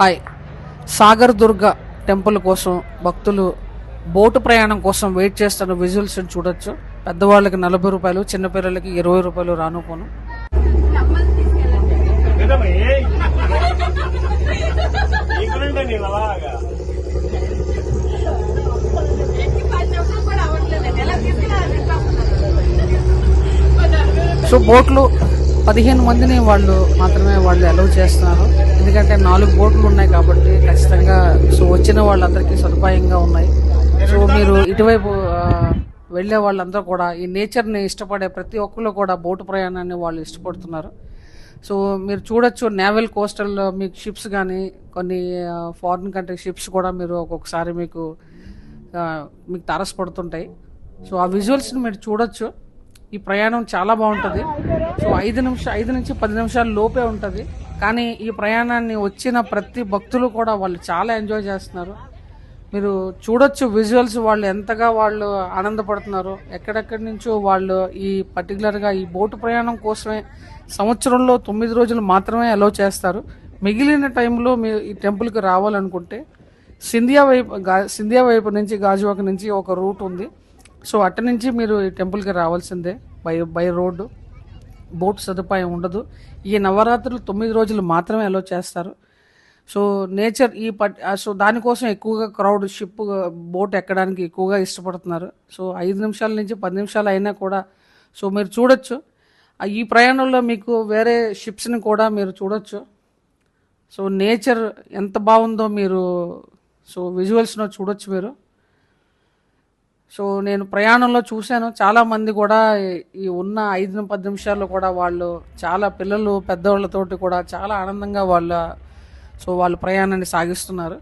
Hi. Sagar Durga temple కోసం భక్తులు boat ప్రయాణం కోసం వెయిట్ చేస్తున్న విజువల్స్ చూడొచ్చు. పెద్దవాళ్ళకి 40 రూపాయలు, చిన్నపిల్లలకి 20 రూపాయలు రాను పోను. సో బోట్లు 15 మందిని మాత్రమే వాళ్ళు అలౌ చేస్తున్నారు. ఎందుకంటే 4 బోట్లు ఉన్నాయి కాబట్టి ఖచ్చితంగా సో వచ్చిన వాళ్ళందరికీ సదుపాయంగా ఉన్నాయి. సో మీరు ఇటువైపు వెళ్లే వాళ్ళందరూ కూడా ఈ నేచర్ని ఇష్టపడే ప్రతి ఒక్కరు కూడా బోటు ప్రయాణాన్ని వాళ్ళు ఇష్టపడుతున్నారు. సో మీరు చూడొచ్చు, నేవల్ కోస్టల్ మీకు షిప్స్ కానీ కొన్ని ఫారిన్ కంట్రీ షిప్స్ కూడా మీరు ఒక్కొక్కసారి మీకు తారసపడుతుంటాయి. సో ఆ విజువల్స్ని మీరు చూడొచ్చు. ఈ ప్రయాణం చాలా బాగుంటుంది. సో 5 నుంచి 10 నిమిషాల లోపే ఉంటుంది. కానీ ఈ ప్రయాణాన్ని వచ్చిన ప్రతి భక్తులు కూడా వాళ్ళు చాలా ఎంజాయ్ చేస్తున్నారు. మీరు చూడొచ్చు విజువల్స్, వాళ్ళు ఎంతగా వాళ్ళు ఆనందపడుతున్నారు. ఎక్కడెక్కడి నుంచో వాళ్ళు ఈ పర్టికులర్గా ఈ బోటు ప్రయాణం కోసమే సంవత్సరంలో 9 రోజులు మాత్రమే అలౌ చేస్తారు. మిగిలిన టైంలో మీరు ఈ టెంపుల్కి రావాలనుకుంటే సింధియా వైపు నుంచి గాజువాక నుంచి ఒక రూట్ ఉంది. సో అటు నుంచి మీరు ఈ టెంపుల్కి రావాల్సిందే బై రోడ్డు. బోట్ సదుపాయం ఉండదు. ఈ నవరాత్రులు 9 రోజులు మాత్రమే అలౌ చేస్తారు. సో నేచర్ సో దానికోసం ఎక్కువగా క్రౌడ్ బోట్ ఎక్కడానికి ఎక్కువగా ఇష్టపడుతున్నారు. సో 5 నిమిషాల నుంచి 10 నిమిషాలు అయినా కూడా సో మీరు చూడొచ్చు. ఈ ప్రయాణంలో మీకు వేరే షిప్స్ని కూడా మీరు చూడొచ్చు. సో నేచర్ ఎంత బాగుందో మీరు సో విజువల్స్లో చూడొచ్చు మీరు. సో నేను ప్రయాణంలో చూశాను, చాలామంది కూడా ఈ ఉన్న 5-10 నిమిషాల్లో కూడా వాళ్ళు చాలా పిల్లలు పెద్దవాళ్ళతోటి కూడా చాలా ఆనందంగా వాళ్ళు ప్రయాణాన్ని సాగిస్తున్నారు.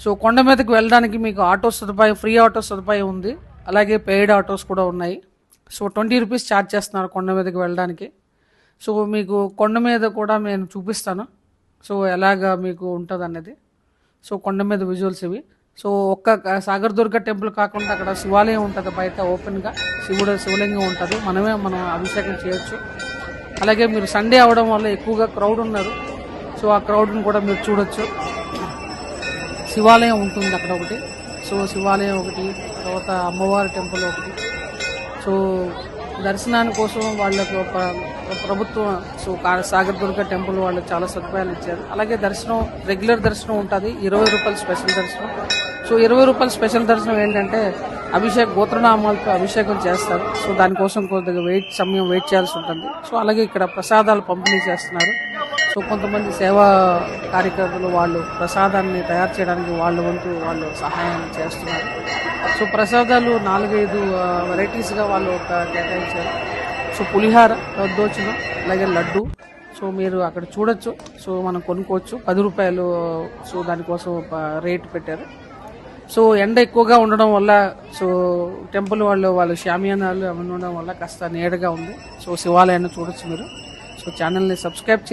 సో కొండ మీదకి వెళ్ళడానికి మీకు ఫ్రీ ఆటో సదుపాయం ఉంది. అలాగే పెయిడ్ ఆటోస్ కూడా ఉన్నాయి. సో 20 రూపీస్ ఛార్జ్ చేస్తున్నారు కొండ మీదకి వెళ్ళడానికి. సో మీకు కొండ మీద కూడా నేను చూపిస్తాను సో ఎలాగా మీకు ఉంటుంది అన్నది. సో కొండ మీద విజువల్స్ ఇవి. సో ఒక్క సాగర్ దుర్గ టెంపుల్ కాకుండా అక్కడ శివాలయం ఉంటుంది, బయట ఓపెన్గా శివలింగం ఉంటుంది. మనం అభిషేకం చేయొచ్చు. అలాగే మీరు సండే అవడం వల్ల ఎక్కువగా క్రౌడ్ ఉన్నారు. సో ఆ క్రౌడ్ని కూడా మీరు చూడొచ్చు. శివాలయం ఉంటుంది అక్కడ ఒకటి. సో శివాలయం ఒకటి, తర్వాత అమ్మవారి టెంపుల్ ఒకటి. సో దర్శనాని కోసం వాళ్ళకి ఒక ప్రభుత్వం సాగర్ దుర్గ టెంపుల్ వాళ్ళు చాలా సదుపాయాలు ఇచ్చారు. అలాగే రెగ్యులర్ దర్శనం ఉంటుంది, 20 రూపాయలు స్పెషల్ దర్శనం. సో 20 రూపాయల స్పెషల్ దర్శనం ఏంటంటే గోత్రనామాలతో అభిషేకం చేస్తారు. సో దానికోసం కొద్దిగా సమయం వెయిట్ చేయాల్సి ఉంటుంది. సో అలాగే ఇక్కడ ప్రసాదాలు పంపిణీ చేస్తున్నారు. సో కొంతమంది సేవా కార్యకర్తలు వాళ్ళు ప్రసాదాన్ని తయారు చేయడానికి వాళ్ళు సహాయం చేస్తున్నారు. సో ప్రసాదాలు 4-5 వెరైటీస్గా వాళ్ళు కేటాయించారు. సో పులిహార, దద్దోజనం, అలాగే లడ్డు. సో మీరు అక్కడ చూడొచ్చు. సో మనం కొనుక్కోవచ్చు, 10 రూపాయలు. సో దానికోసం రేట్ పెట్టారు. సో ఎండ ఎక్కువగా ఉండడం వల్ల సో టెంపుల్ వాళ్ళు షామియానాలు అవన్నీ ఉండడం వల్ల కాస్త నీడగా ఉంది. సో శివాలయాన్ని చూడొచ్చు మీరు. సో ఛానల్ని సబ్స్క్రైబ్